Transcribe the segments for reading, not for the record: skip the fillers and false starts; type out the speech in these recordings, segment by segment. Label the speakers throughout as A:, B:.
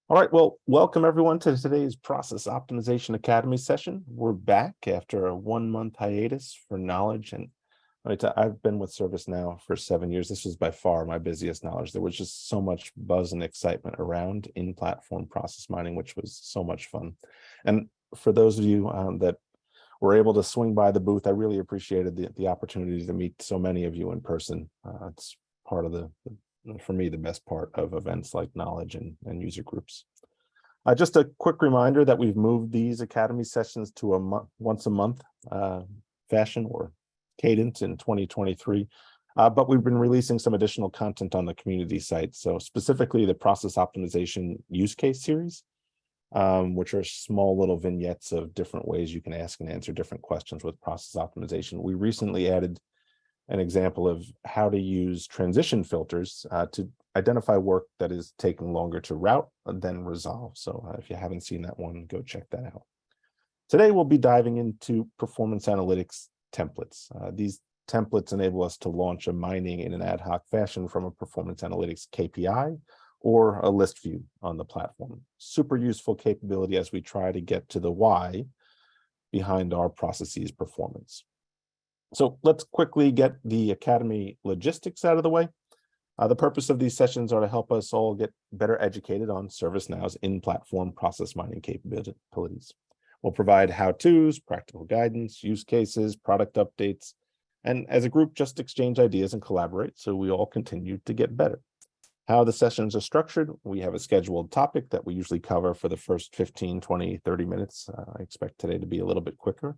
A: All right, well, welcome everyone to today's Process Optimization Academy session. We're back after a 1-month hiatus for knowledge. And I've been with ServiceNow for 7 years. This was by far my busiest knowledge. There was just so much buzz and excitement around in-platform process mining, which was so much fun. And for those of you that were able to swing by the booth, I really appreciated the opportunity to meet so many of you in person. It's part of for me, the best part of events like knowledge and user groups. Just a quick reminder that we've moved these Academy sessions to a once a month fashion or cadence in 2023. But we've been releasing some additional content on the community site. So specifically the process optimization use case series, which are small little vignettes of different ways you can ask and answer different questions with process optimization. We recently added an example of how to use transition filters to identify work that is taking longer to route than resolve. So if you haven't seen that one, go check that out. Today, we'll be diving into performance analytics templates. These templates enable us to launch a mining in an ad hoc fashion from a performance analytics KPI or a list view on the platform. Super useful capability as we try to get to the why behind our processes performance. So let's quickly get the Academy logistics out of the way. The purpose of these sessions are to help us all get better educated on ServiceNow's in-platform process mining capabilities. We'll provide how-tos, practical guidance, use cases, product updates, and as a group, just exchange ideas and collaborate so we all continue to get better. How the sessions are structured, we have a scheduled topic that we usually cover for the first 15, 20, 30 minutes. I expect today to be a little bit quicker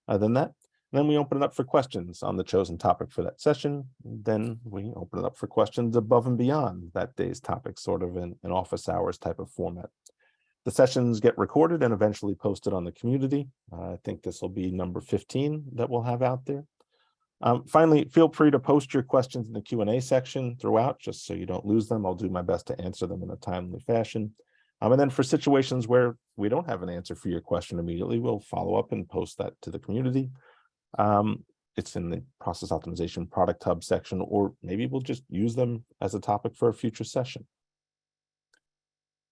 A: than that. Then we open it up for questions on the chosen topic for that session. Then we open it up for questions above and beyond that day's topic, sort of in an office hours type of format. The sessions get recorded and eventually posted on the community. I think this will be number 15 that we'll have out there. Finally, feel free to post your questions in the Q&A section throughout, just so you don't lose them. I'll do my best to answer them in a timely fashion. And then for situations where we don't have an answer for your question immediately, we'll follow up and post that to the community. It's in the process optimization product hub section, or maybe we'll just use them as a topic for a future session.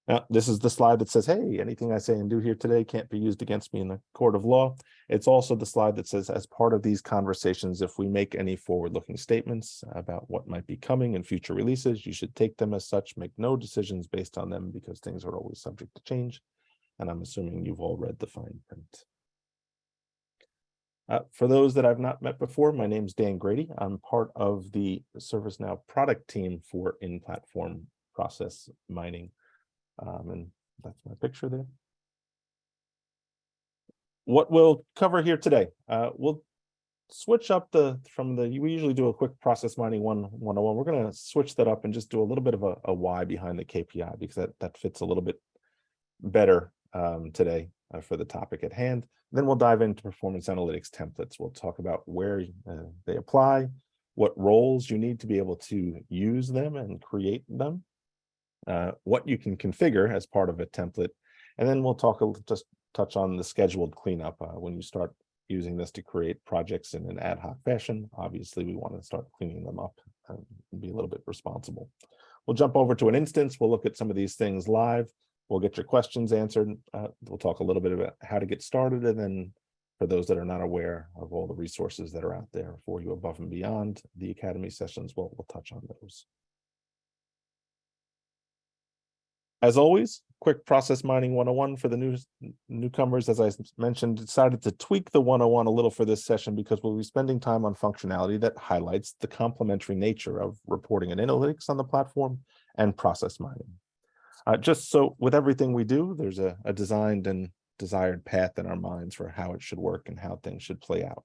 A: Now, this is the slide that says, hey, anything I say and do here today can't be used against me in a court of law. It's also the slide that says, as part of these conversations, if we make any forward-looking statements about what might be coming in future releases, you should take them as such, make no decisions based on them because things are always subject to change. And I'm assuming you've all read the fine print. For those that I've not met before, my name's Dan Grady. I'm part of the ServiceNow product team for in-platform process mining. And that's my picture there. What we'll cover here today, we'll switch up we usually do a quick process mining 101. We're going to switch that up and just do a little bit of a why behind the KPI, because that fits a little bit better today for the topic at hand. Then we'll dive into performance analytics templates. We'll talk about where they apply, what roles you need to be able to use them and create them, what you can configure as part of a template, and then we'll just touch on the scheduled cleanup when you start using this to create projects in an ad hoc fashion. Obviously, we want to start cleaning them up and be a little bit responsible. We'll jump over to an instance. We'll look at some of these things live. We'll get your questions answered. We'll talk a little bit about how to get started. And then for those that are not aware of all the resources that are out there for you above and beyond the Academy sessions, we'll touch on those. As always, quick process mining 101 for the newcomers. As I mentioned, decided to tweak the 101 a little for this session because we'll be spending time on functionality that highlights the complementary nature of reporting and analytics on the platform and process mining. Just so with everything we do, there's a designed and desired path in our minds for how it should work and how things should play out,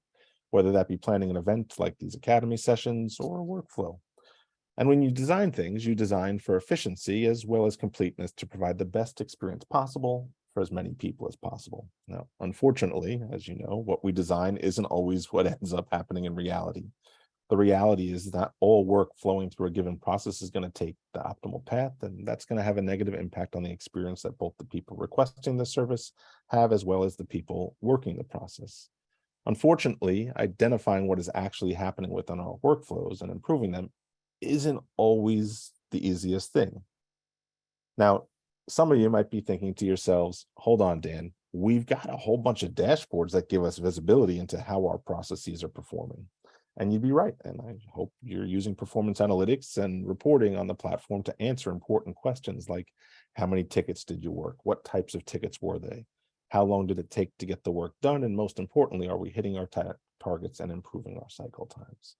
A: whether that be planning an event like these Academy sessions or a workflow. And when you design things, you design for efficiency as well as completeness to provide the best experience possible for as many people as possible. Now, unfortunately, as you know, what we design isn't always what ends up happening in reality. The reality is that all work flowing through a given process is going to take the optimal path, and that's going to have a negative impact on the experience that both the people requesting the service have, as well as the people working the process. Unfortunately, identifying what is actually happening within our workflows and improving them isn't always the easiest thing. Now, some of you might be thinking to yourselves, hold on, Dan, we've got a whole bunch of dashboards that give us visibility into how our processes are performing. And you'd be right. And I hope you're using performance analytics and reporting on the platform to answer important questions like how many tickets did you work? What types of tickets were they? How long did it take to get the work done? And most importantly, are we hitting our targets and improving our cycle times?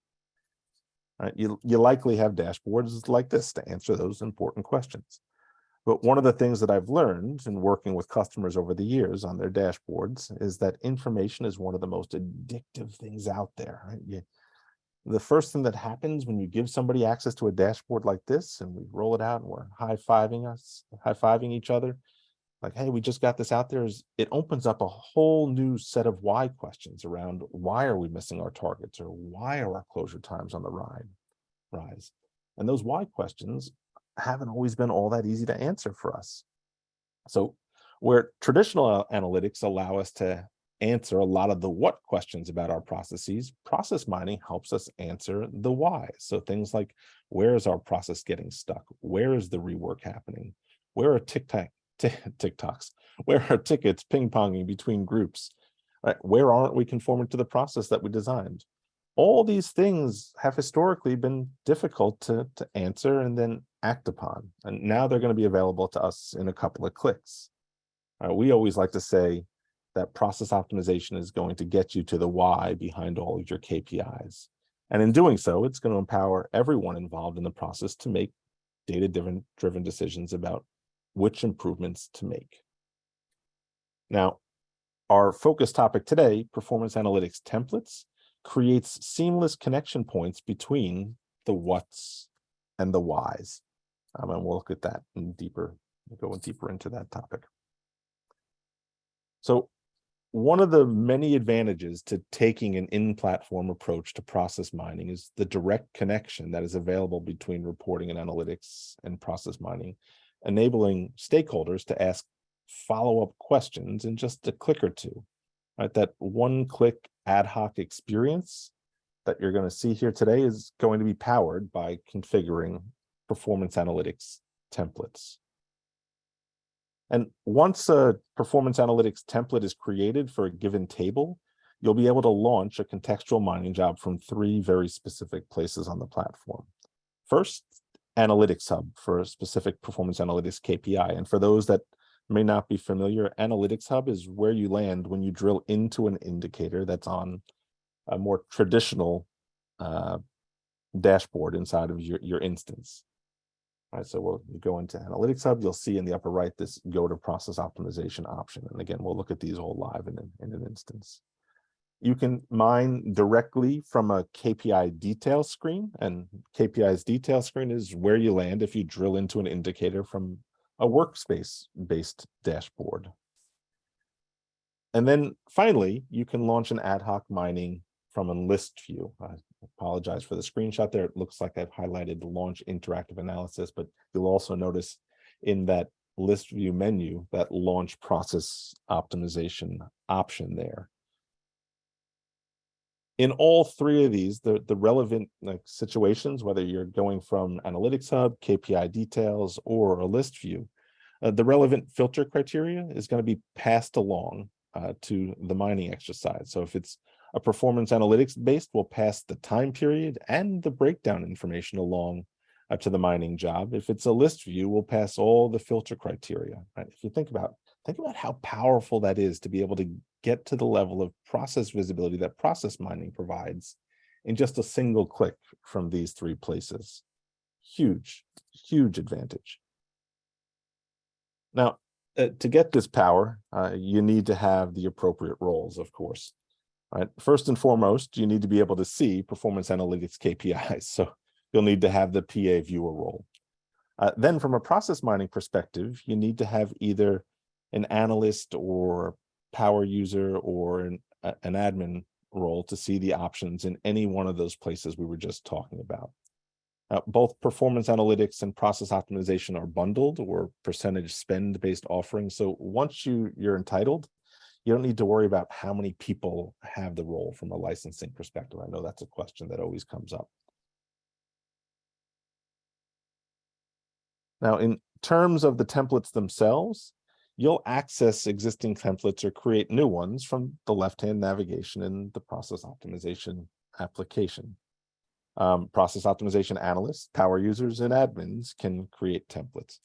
A: All right, you likely have dashboards like this to answer those important questions. But one of the things that I've learned in working with customers over the years on their dashboards is that information is one of the most addictive things out there. Right? The first thing that happens when you give somebody access to a dashboard like this and we roll it out and we're high-fiving each other, like, hey, we just got this out there, is it opens up a whole new set of why questions around why are we missing our targets or why are our closure times on the rise? And those why questions haven't always been all that easy to answer for us. So where traditional analytics allow us to answer a lot of the what questions about our processes, process mining helps us answer the why. So things like, where is our process getting stuck? Where is the rework happening? Where are TikToks? Where are tickets ping-ponging between groups? Right? Where aren't we conforming to the process that we designed? All these things have historically been difficult to answer and then act upon. And now they're going to be available to us in a couple of clicks. We always like to say that process optimization is going to get you to the why behind all of your KPIs. And in doing so, it's going to empower everyone involved in the process to make data-driven decisions about which improvements to make. Now, our focus topic today, performance analytics templates, creates seamless connection points between the what's and the whys. And we'll look at that in go deeper into that topic. So one of the many advantages to taking an in-platform approach to process mining is the direct connection that is available between reporting and analytics and process mining, enabling stakeholders to ask follow-up questions in just a click or two. Right? That one-click ad hoc experience that you're going to see here today is going to be powered by configuring performance analytics templates. And once a performance analytics template is created for a given table, you'll be able to launch a contextual mining job from 3 very specific places on the platform. First, Analytics Hub for a specific performance analytics KPI. And for those that may not be familiar, Analytics Hub is where you land when you drill into an indicator that's on a more traditional dashboard inside of your instance. All right, so we'll go into Analytics Hub. You'll see in the upper right this go to process optimization option. And again, we'll look at these all live in an instance. You can mine directly from a KPI detail screen, and KPI's detail screen is where you land if you drill into an indicator from a workspace-based dashboard. And then finally, you can launch an ad hoc mining from a list view. I apologize for the screenshot there. It looks like I've highlighted the launch interactive analysis, but you'll also notice in that list view menu, that launch process optimization option there. In all 3 of these, the relevant situations, whether you're going from Analytics Hub, KPI details, or a list view, the relevant filter criteria is going to be passed along to the mining exercise. So if it's a performance analytics based, we'll pass the time period and the breakdown information along to the mining job. If it's a list view, we'll pass all the filter criteria. Right? If you think about how powerful that is to be able to get to the level of process visibility that process mining provides in just a single click from these 3 places. Huge advantage. Now, to get this power, you need to have the appropriate roles, of course. Right? First and foremost, you need to be able to see performance analytics KPIs. So you'll need to have the PA viewer role. Then from a process mining perspective, you need to have either an analyst or power user or an admin role to see the options in any one of those places we were just talking about. Both performance analytics and process optimization are bundled or percentage spend based offerings. So once you're entitled, you don't need to worry about how many people have the role from a licensing perspective. I know that's a question that always comes up. Now, in terms of the templates themselves, you'll access existing templates or create new ones from the left-hand navigation in the process optimization application. Process optimization analysts, power users, and admins can create templates.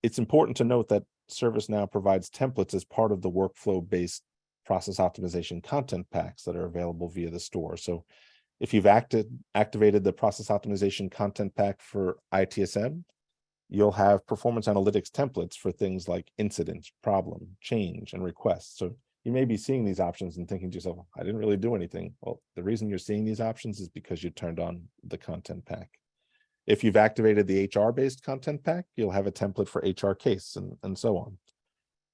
A: It's important to note that ServiceNow provides templates as part of the workflow-based process optimization content packs that are available via the store. So if you've activated the process optimization content pack for ITSM, you'll have performance analytics templates for things like incident, problem, change, and requests. So you may be seeing these options and thinking to yourself, I didn't really do anything. Well, the reason you're seeing these options is because you turned on the content pack. If you've activated the HR-based content pack, you'll have a template for HR case and so on.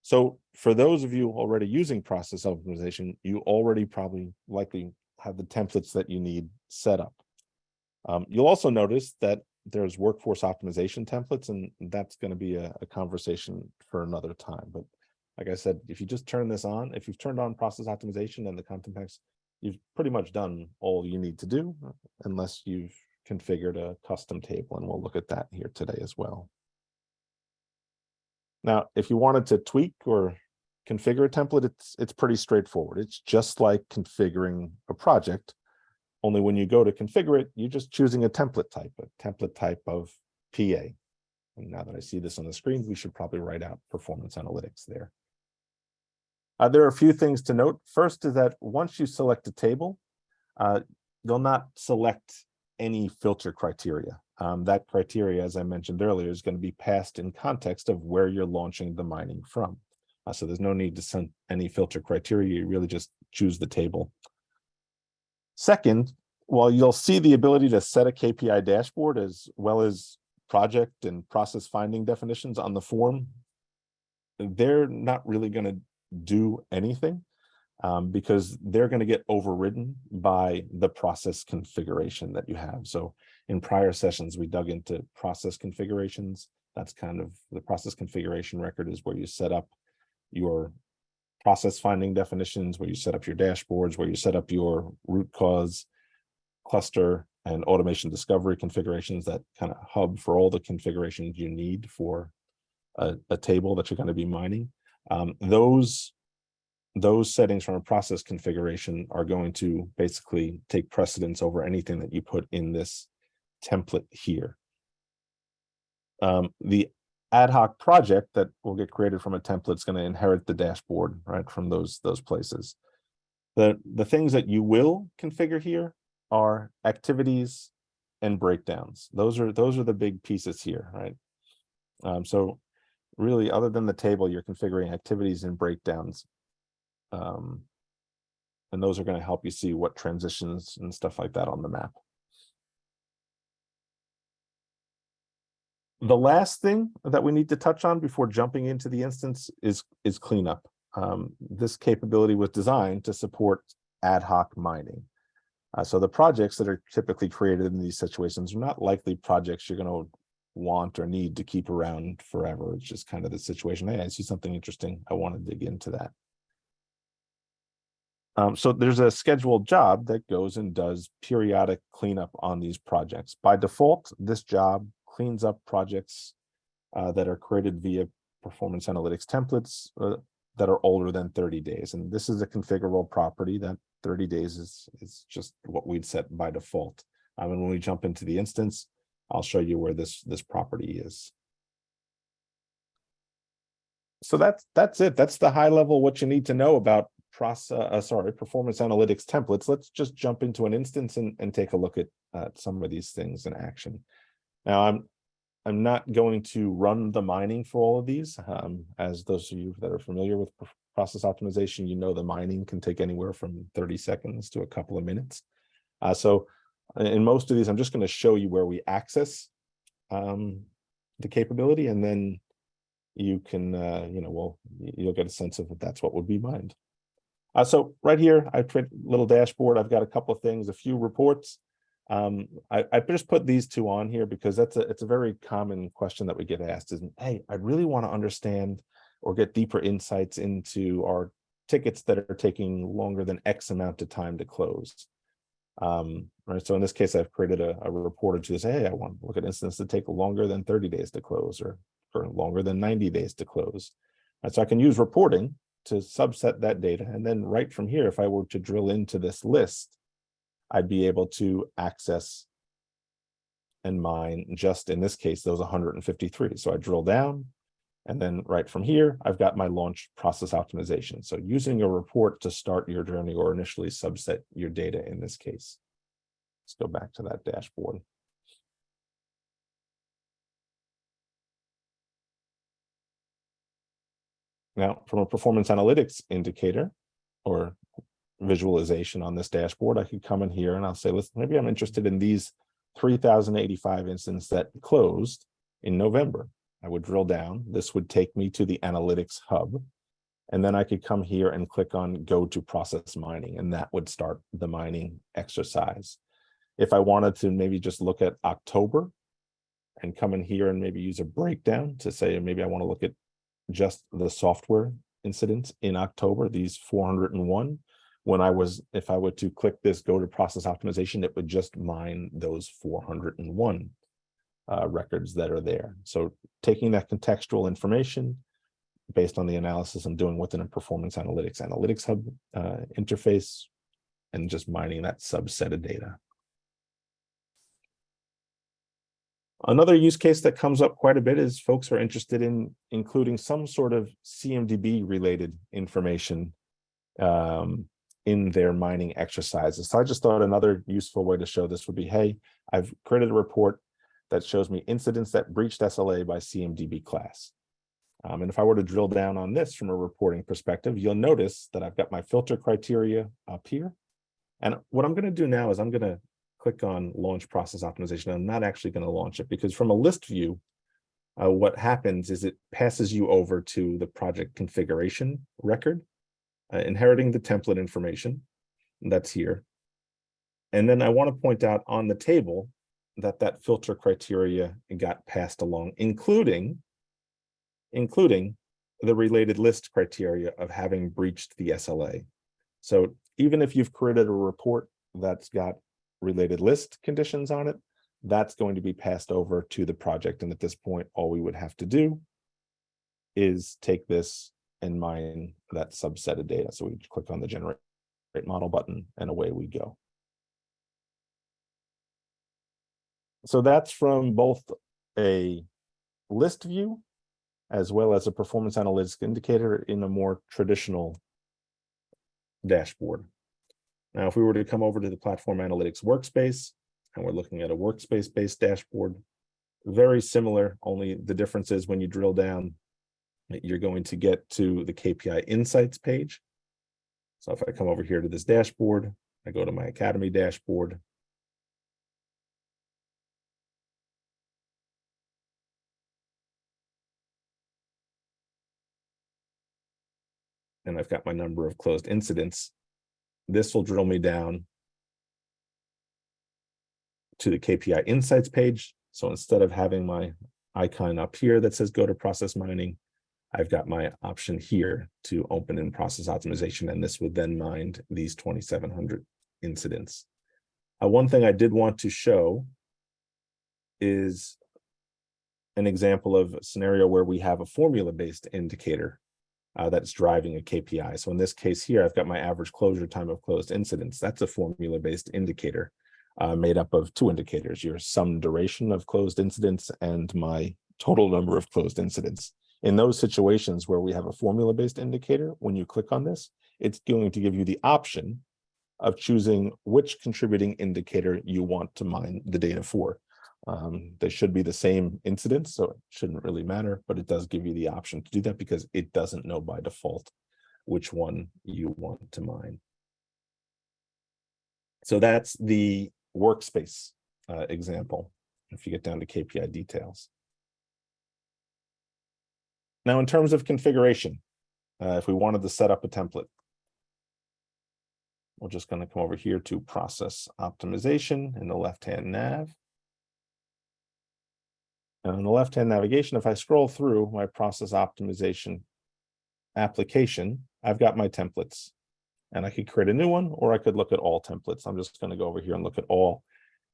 A: So for those of you already using process optimization, you already probably likely have the templates that you need set up. You'll also notice that there's workforce optimization templates, and that's going to be a conversation for another time. But like I said, if you just turn this on, if you've turned on process optimization and the content packs, you've pretty much done all you need to do, unless you've configured a custom table, and we'll look at that here today as well. Now, if you wanted to tweak or configure a template, it's pretty straightforward. It's just like configuring a project, only when you go to configure it, you're just choosing a template type of PA. And now that I see this on the screen, we should probably write out performance analytics there. There are a few things to note. First is that once you select a table, you'll not select any filter criteria. That criteria, as I mentioned earlier, is going to be passed in context of where you're launching the mining from. So there's no need to send any filter criteria. You really just choose the table. Second, while you'll see the ability to set a KPI dashboard as well as project and process finding definitions on the form, they're not really going to do anything because they're going to get overridden by the process configuration that you have. So in prior sessions, we dug into process configurations. That's kind of the process configuration record is where you set up your process finding definitions, where you set up your dashboards, where you set up your root cause, cluster, and automation discovery configurations, that kind of hub for all the configurations you need for a table that you're going to be mining. Those settings from a process configuration are going to basically take precedence over anything that you put in this template here. The ad hoc project that will get created from a template is going to inherit the dashboard, right, from those places. The things that you will configure here are activities and breakdowns. Those are the big pieces here, right? So really, other than the table, you're configuring activities and breakdowns. And those are going to help you see what transitions and stuff like that on the map. The last thing that we need to touch on before jumping into the instance is cleanup. This capability was designed to support ad hoc mining. So the projects that are typically created in these situations are not likely projects you're going to want or need to keep around forever. It's just kind of the situation. Hey, I see something interesting. I want to dig into that. So there's a scheduled job that goes and does periodic cleanup on these projects. By default, this job cleans up projects that are created via performance analytics templates that are older than 30 days. And this is a configurable property. That 30 days is just what we'd set by default. And when we jump into the instance, I'll show you where this property is. So that's it. That's the high level what you need to know about performance analytics templates. Let's just jump into an instance and take a look at some of these things in action. Now, I'm not going to run the mining for all of these. As those of you that are familiar with process optimization, you know the mining can take anywhere from 30 seconds to a couple of minutes. So in most of these, I'm just going to show you where we access the capability, and then you can, you'll get a sense of if that's what would be mined. So right here, I create a little dashboard. I've got a couple of things, a few reports. I just put these two on here because it's a very common question that we get asked is, hey, I really want to understand or get deeper insights into our tickets that are taking longer than X amount of time to close. Right. So in this case, I've created a report to say, hey, I want to look at instances that take longer than 30 days to close, or or longer than 90 days to close. So I can use reporting to subset that data. And then right from here, if I were to drill into this list, I'd be able to access and mine just in this case, those 153. So I drill down, and then right from here, I've got my launch process optimization. So using a report to start your journey or initially subset your data in this case. Let's go back to that dashboard. Now, from a performance analytics indicator or visualization on this dashboard, I could come in here and I'll say, listen, maybe I'm interested in these 3,085 instances that closed in November. I would drill down. This would take me to the analytics hub. And then I could come here and click on go to process mining, and that would start the mining exercise. If I wanted to maybe just look at October and come in here and maybe use a breakdown to say, maybe I want to look at just the software incidents in October, these 401, if I were to click this go to process optimization, it would just mine those 401 records that are there. So taking that contextual information based on the analysis I'm doing within a Performance Analytics Hub interface, and just mining that subset of data. Another use case that comes up quite a bit is folks are interested in including some sort of CMDB related information in their mining exercises. So I just thought another useful way to show this would be, hey, I've created a report that shows me incidents that breached SLA by CMDB class. And if I were to drill down on this from a reporting perspective, you'll notice that I've got my filter criteria up here. And what I'm going to do now is I'm going to click on launch process optimization. I'm not actually going to launch it because from a list view, what happens is it passes you over to the project configuration record, inheriting the template information that's here. And then I want to point out on the table that filter criteria got passed along, including the related list criteria of having breached the SLA. So even if you've created a report that's got related list conditions on it, that's going to be passed over to the project. And at this point, all we would have to do is take this and mine that subset of data. So we click on the generate model button and away we go. So that's from both a list view as well as a performance analytics indicator in a more traditional dashboard. Now, if we were to come over to the platform analytics workspace, and we're looking at a workspace-based dashboard, very similar, only the difference is when you drill down, you're going to get to the KPI insights page. So if I come over here to this dashboard, I go to my Academy dashboard. And I've got my number of closed incidents. This will drill me down to the KPI insights page. So instead of having my icon up here that says go to process mining, I've got my option here to open in process optimization, and this would then mine these 2,700 incidents. One thing I did want to show is an example of a scenario where we have a formula-based indicator that's driving a KPI. So in this case here, I've got my average closure time of closed incidents. That's a formula-based indicator made up of two indicators, your sum duration of closed incidents and my total number of closed incidents. In those situations where we have a formula-based indicator, when you click on this, it's going to give you the option of choosing which contributing indicator you want to mine the data for. They should be the same incidents, so it shouldn't really matter, but it does give you the option to do that because it doesn't know by default which one you want to mine. So that's the workspace example, if you get down to KPI details. Now, in terms of configuration, if we wanted to set up a template, we're just going to come over here to process optimization in the left-hand nav. And on the left-hand navigation, if I scroll through my process optimization application, I've got my templates. And I could create a new one, or I could look at all templates. I'm just going to go over here and look at all.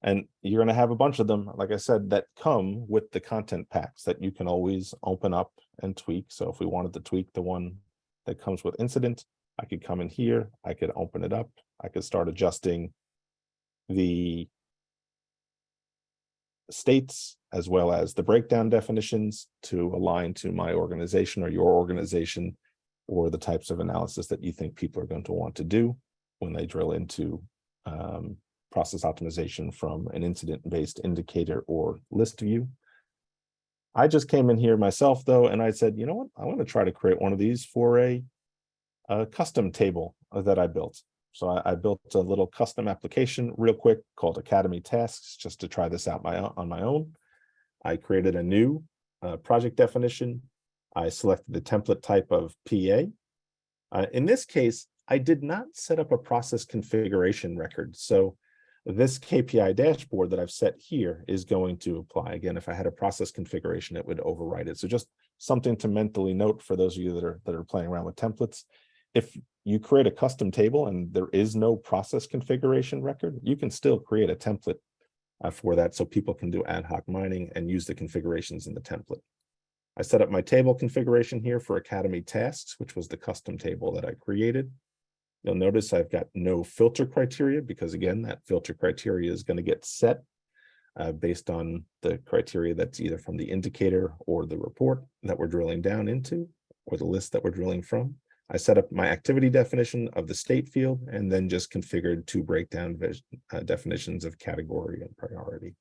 A: And you're going to have a bunch of them, like I said, that come with the content packs that you can always open up and tweak. So if we wanted to tweak the one that comes with incident, I could come in here, I could open it up, I could start adjusting the states as well as the breakdown definitions to align to my organization or your organization, or the types of analysis that you think people are going to want to do when they drill into process optimization from an incident-based indicator or list view. I just came in here myself though, and I said, you know what, I want to try to create one of these for a custom table that I built. So I built a little custom application real quick called Academy Tasks just to try this out on my own. I created a new project definition. I selected the template type of PA. In this case, I did not set up a process configuration record. So this KPI dashboard that I've set here is going to apply. Again, if I had a process configuration, it would override it. So just something to mentally note for those of you that are playing around with templates. If you create a custom table and there is no process configuration record, you can still create a template for that so people can do ad hoc mining and use the configurations in the template. I set up my table configuration here for Academy Tasks, which was the custom table that I created. You'll notice I've got no filter criteria because, again, that filter criteria is going to get set based on the criteria that's either from the indicator or the report that we're drilling down into, or the list that we're drilling from. I set up my activity definition of the state field and then just configured two breakdown definitions of category and priority.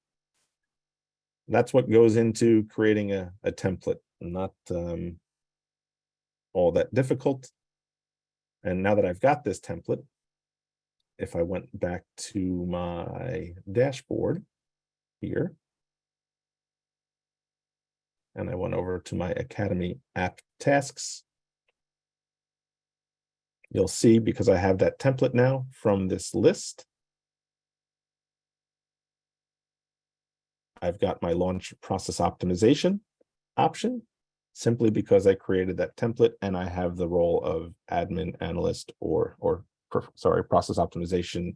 A: That's what goes into creating a template, not all that difficult. And now that I've got this template, if I went back to my dashboard here, and I went over to my Academy app tasks, you'll see, because I have that template now from this list, I've got my launch process optimization option, simply because I created that template and I have the role of admin analyst or process optimization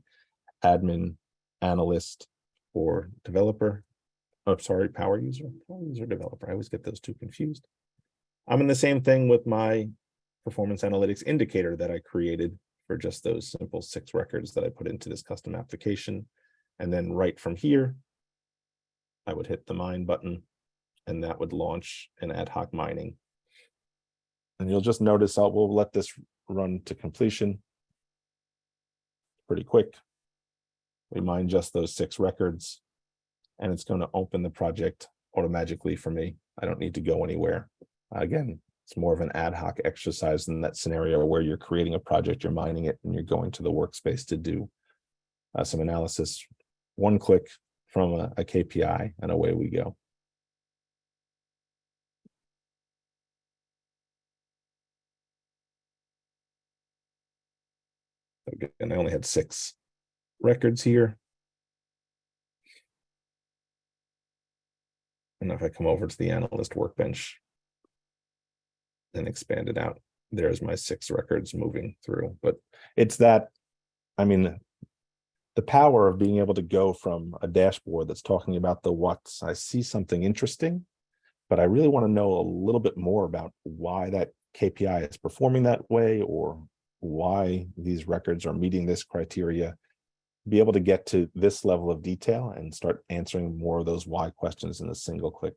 A: admin analyst or developer. Oh, sorry, power user developer. I always get those two confused. I'm in the same thing with my performance analytics indicator that I created for just those simple 6 records that I put into this custom application. And then right from here, I would hit the mine button and that would launch an ad hoc mining. And you'll just notice we'll let this run to completion pretty quick. We mine just those 6 records and it's going to open the project automatically for me. I don't need to go anywhere. Again, it's more of an ad hoc exercise than that scenario where you're creating a project, you're mining it, and you're going to the workspace to do some analysis. One click from a KPI and away we go. Again, I only had 6 records here. And if I come over to the analyst workbench and expand it out, there's my 6 records moving through. But it's that, I mean, the power of being able to go from a dashboard that's talking about the what's, I see something interesting, but I really want to know a little bit more about why that KPI is performing that way, or why these records are meeting this criteria. Be able to get to this level of detail and start answering more of those why questions in a single click.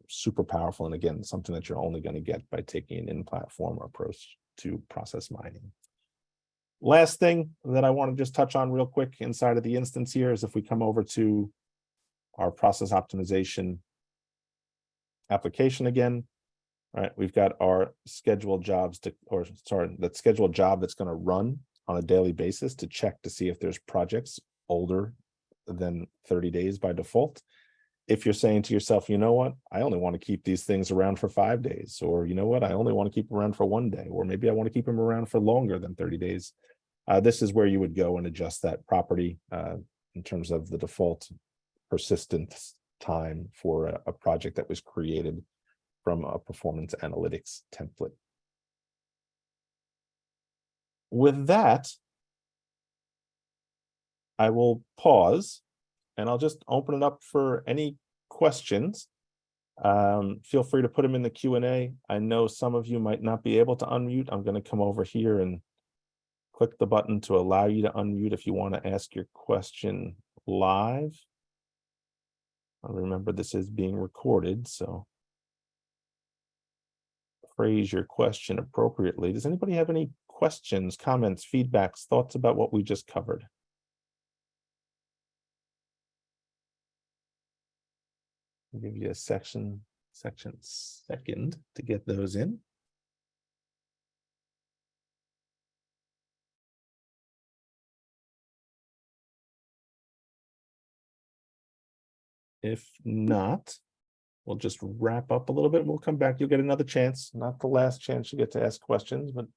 A: Super powerful. And again, something that you're only going to get by taking an in-platform approach to process mining. Last thing that I want to just touch on real quick inside of the instance here is if we come over to our process optimization application again, right? We've got our scheduled jobs that scheduled job that's going to run on a daily basis to check to see if there's projects older than 30 days by default. If you're saying to yourself, you know what, I only want to keep these things around for 5 days, or you know what, I only want to keep them around for 1 day, or maybe I want to keep them around for longer than 30 days. This is where you would go and adjust that property in terms of the default persistence time for a project that was created from a performance analytics template. With that, I will pause and I'll just open it up for any questions. Feel free to put them in the Q&A. I know some of you might not be able to unmute. I'm going to come over here and click the button to allow you to unmute if you want to ask your question live. Remember, this is being recorded, so phrase your question appropriately. Does anybody have any questions, comments, feedbacks, thoughts about what we just covered? I'll give you a second to get those in. If not, we'll just wrap up a little bit. We'll come back. You'll get another chance, not the last chance you get to ask questions, but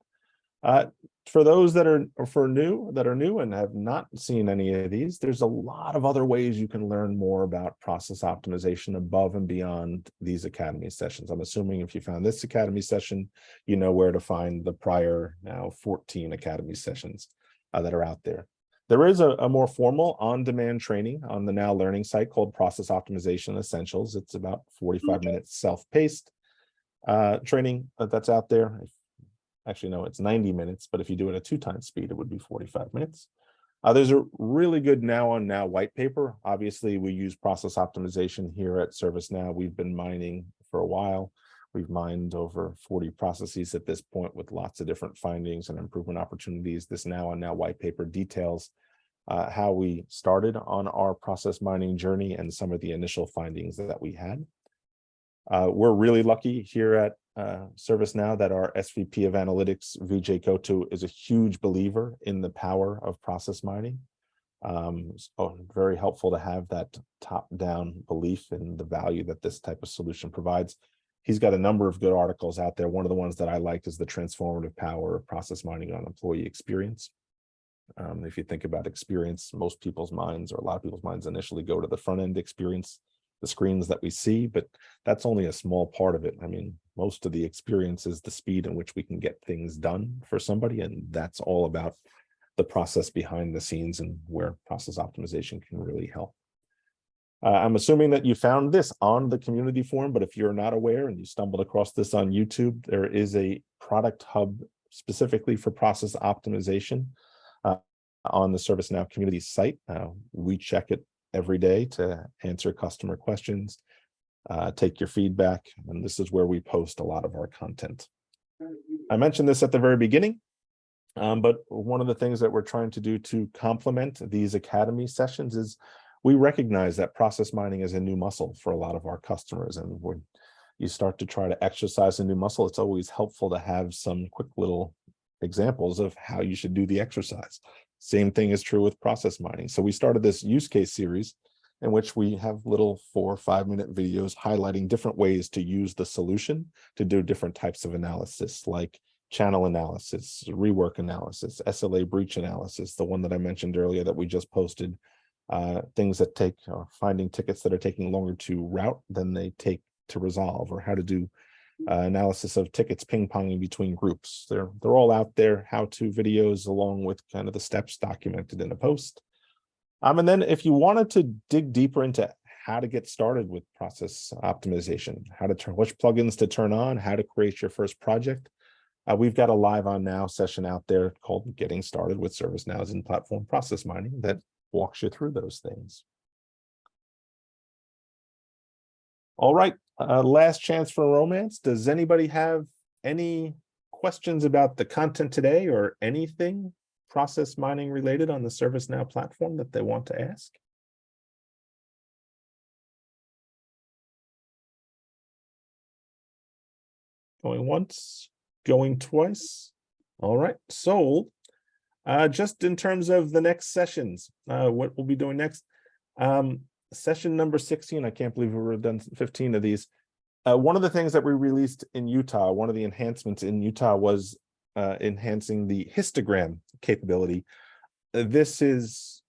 A: for those that are new and have not seen any of these, there's a lot of other ways you can learn more about process optimization above and beyond these Academy sessions. I'm assuming if you found this Academy session, you know where to find the prior now 14 Academy sessions that are out there. There is a more formal on-demand training on the Now Learning site called Process Optimization Essentials. It's about 45 minutes self-paced training that's out there. Actually, no, it's 90 minutes, but if you do it at 2 times speed, it would be 45 minutes. There's a really good Now on Now white paper. Obviously, we use process optimization here at ServiceNow. We've been mining for a while. We've mined over 40 processes at this point with lots of different findings and improvement opportunities. This Now on Now white paper details how we started on our process mining journey and some of the initial findings that we had. We're really lucky here at ServiceNow that our SVP of Analytics, Vijay Kotu, is a huge believer in the power of process mining. So very helpful to have that top-down belief in the value that this type of solution provides. He's got a number of good articles out there. One of the ones that I liked is the transformative power of process mining on employee experience. If you think about experience, most people's minds, or a lot of people's minds, initially go to the front-end experience, the screens that we see, but that's only a small part of it. I mean, most of the experience is the speed in which we can get things done for somebody, and that's all about the process behind the scenes and where process optimization can really help. I'm assuming that you found this on the community forum, but if you're not aware and you stumbled across this on YouTube, there is a product hub specifically for process optimization on the ServiceNow community site. We check it every day to answer customer questions, take your feedback, and this is where we post a lot of our content. I mentioned this at the very beginning, but one of the things that we're trying to do to complement these Academy sessions is we recognize that process mining is a new muscle for a lot of our customers, and when you start to try to exercise a new muscle, it's always helpful to have some quick little examples of how you should do the exercise. Same thing is true with process mining. So we started this use case series in which we have little 4 or 5 minute videos highlighting different ways to use the solution to do different types of analysis, like channel analysis, rework analysis, SLA breach analysis, the one that I mentioned earlier that we just posted, things that take, finding tickets that are taking longer to route than they take to resolve, or how to do analysis of tickets ping-ponging between groups. They're all out there, how-to videos along with kind of the steps documented in a post. And then if you wanted to dig deeper into how to get started with process optimization, how to turn, which plugins to turn on, how to create your first project, we've got a live on now session out there called Getting Started with ServiceNow's in-platform process mining that walks you through those things. All right, last chance for romance. Does anybody have any questions about the content today or anything process mining related on the ServiceNow platform that they want to ask? Going once, going twice. All right, sold. Just in terms of the next sessions, what we'll be doing next. Session number 16, I can't believe we've done 15 of these. One of the things that we released in Utah, one of the enhancements in Utah was enhancing the histogram capability. This is,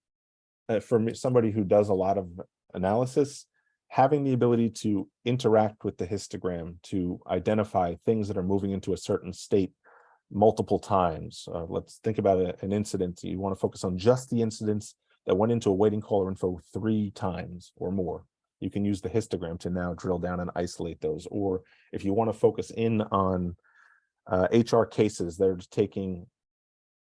A: for me, somebody who does a lot of analysis, having the ability to interact with the histogram to identify things that are moving into a certain state multiple times. Let's think about an incident. You want to focus on just the incidents that went into a waiting caller info 3 times or more. You can use the histogram to now drill down and isolate those. Or if you want to focus in on HR cases that are taking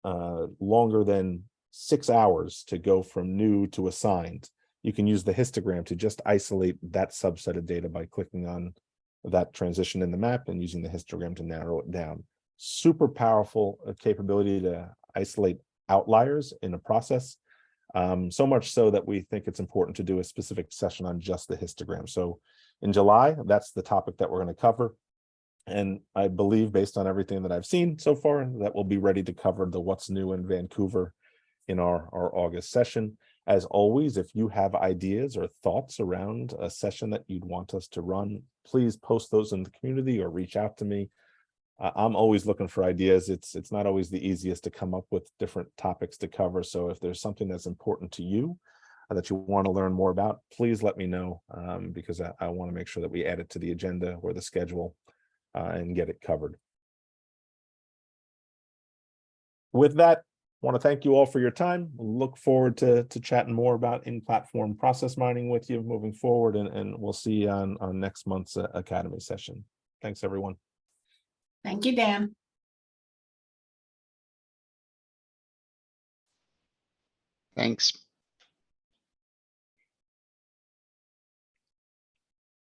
A: longer than 6 hours to go from new to assigned, you can use the histogram to just isolate that subset of data by clicking on that transition in the map and using the histogram to narrow it down. Super powerful capability to isolate outliers in a process. So much so that we think it's important to do a specific session on just the histogram. So in July, that's the topic that we're going to cover. And I believe, based on everything that I've seen so far, that we'll be ready to cover the what's new in Vancouver in our August session. As always, if you have ideas or thoughts around a session that you'd want us to run, please post those in the community or reach out to me. I'm always looking for ideas. It's not always the easiest to come up with different topics to cover. So if there's something that's important to you that you want to learn more about, please let me know, because I want to make sure that we add it to the agenda or the schedule and get it covered. With that, I want to thank you all for your time. Look forward to chatting more about in-platform process mining with you moving forward, and we'll see you on next month's Academy session. Thanks, everyone.
B: Thank you, Dan.
C: Thanks.